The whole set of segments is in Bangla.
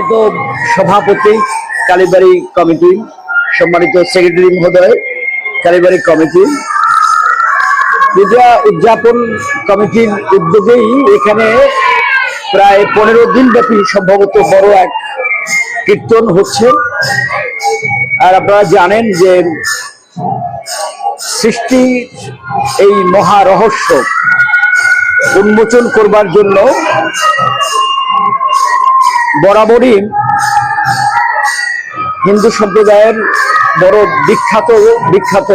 সম্মানিত সভাপতি কালীবাড়ি কমিটি, সম্মানিত সেক্রেটারি মহোদয় কালীবাড়ি কমিটি, পূজা উদযাপন কমিটির উদ্যোগেই এখানে প্রায় 15 দিন ব্যাপী সম্ভবত বড় এক কীর্তন হচ্ছে। আর আপনারা জানেন যে সৃষ্টি এই মহা রহস্য উন্মোচন করবার জন্য বরাবরই হিন্দু সম্প্রদায়ের বড় বিখ্যাত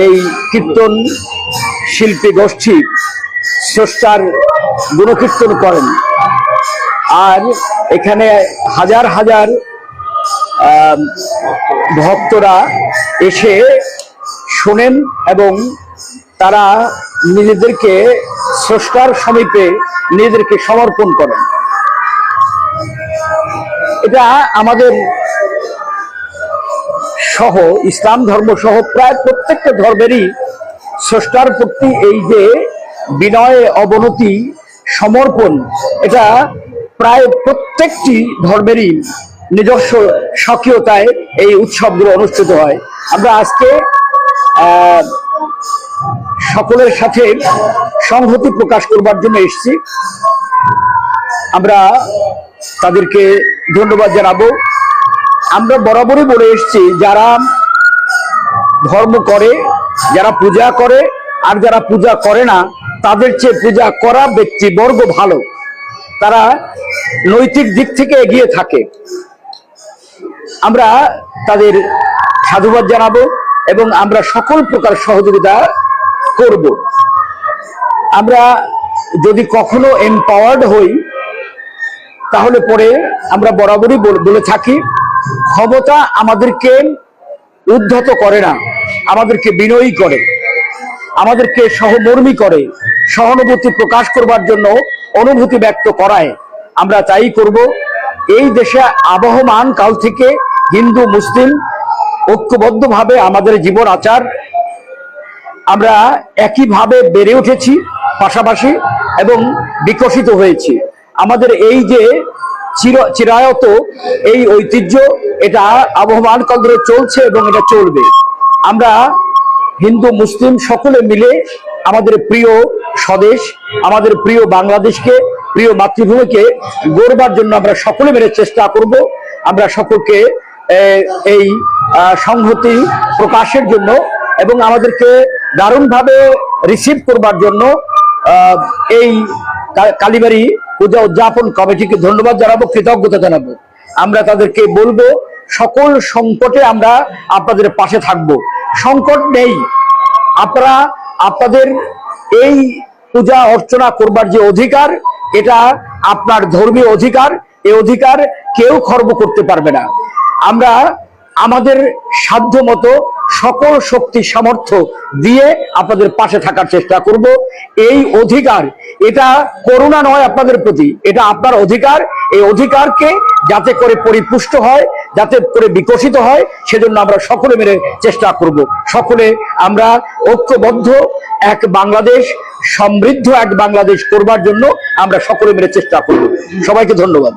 এই কীর্তন শিল্পী গোষ্ঠী স্রষ্টার গুণকীর্তন করেন। আর এখানে হাজার হাজার ভক্তরা এসে শোনেন এবং তারা নিজেদেরকে স্রষ্টার সমীপে নিজেদেরকে সমর্পণ করেন। এটা আমাদের সহ ইসলাম ধর্ম সহ প্রায় প্রত্যেকটা ধর্মেরই স্রষ্টার প্রতি এই যে বিনয়, অবনতি, সমর্পণ, এটা প্রায় প্রত্যেকটি ধর্মেরই নিজস্ব স্বকীয়তায় এই উৎসবগুলো অনুষ্ঠিত হয়। আমরা আজকে সকলের সাথে সংহতি প্রকাশ করবার জন্য এসেছি। আমরা তাদেরকে ধন্যবাদ জানাবো। আমরা বরাবরই বলে এসেছি, যারা ধর্ম করে, যারা পূজা করে আর যারা পূজা করে না, তাদের চেয়ে পূজা করা ব্যক্তিবর্গ ভালো, তারা নৈতিক দিক থেকে এগিয়ে থাকে। আমরা তাদের সাধুবাদ জানাবো এবং আমরা সকল প্রকার সহযোগিতা করব। আমরা যদি কখনো এম্পাওয়ার্ড হই, তাহলে পরে আমরা বরাবরই বলে থাকি, ক্ষমতা আমাদেরকে উদ্ধত করে না, আমাদেরকে বিনয়ী করে, আমাদেরকে সহমর্মী করে, সহানুভূতি প্রকাশ করবার জন্য অনুভূতি ব্যক্ত করায়। আমরা তাই করব। এই দেশে আবহমান কাল থেকে হিন্দু মুসলিম ঐক্যবদ্ধভাবে আমাদের জীবন আচার, আমরা একইভাবে বেড়ে উঠেছি পাশাপাশি এবং বিকশিত হয়েছি। আমাদের এই যে চিরায়ত এই ঐতিহ্য, এটা আবহমান কাল ধরে চলছে এবং এটা চলবে। আমরা হিন্দু মুসলিম সকলে মিলে আমাদের প্রিয় স্বদেশ, আমাদের প্রিয় বাংলাদেশকে, প্রিয় মাতৃভূমিকে গড়বার জন্য আমরা সকলে মিলে চেষ্টা করব। আমরা সকলকে এই সংহতি প্রকাশের জন্য এবং আমাদেরকে দারুণভাবে রিসিভ করবার জন্য এই কালীবাড়ি পূজা উদযাপন কমিটিকে ধন্যবাদ জানাবো, কৃতজ্ঞতা জানাবো। আমরা তাদেরকে বলবো, সকল সংকটে আমরা আপনাদের পাশে থাকব। সংকট নেই, আপনারা আপনাদের এই পূজা অর্চনা করবার যে অধিকার, এটা আপনার ধর্মীয় অধিকার, এই অধিকার কেউ খর্ব করতে পারবে না। আমরা আমাদের সাধ্য মতো সকল শক্তি সামর্থ্য দিয়ে আপনাদের পাশে থাকার চেষ্টা করব। এই অধিকার, এটা করুণা নয় আপনাদের প্রতি, এটা আপনার অধিকার। এই অধিকারকে যাতে করে পরিপুষ্ট হয়, যাতে করে বিকশিত হয়, সেজন্য আমরা সকলে মিলে চেষ্টা করব। সকলে আমরা ঐক্যবদ্ধ এক বাংলাদেশ, সমৃদ্ধ এক বাংলাদেশ করবার জন্য আমরা সকলে মিলে চেষ্টা করব। সবাইকে ধন্যবাদ।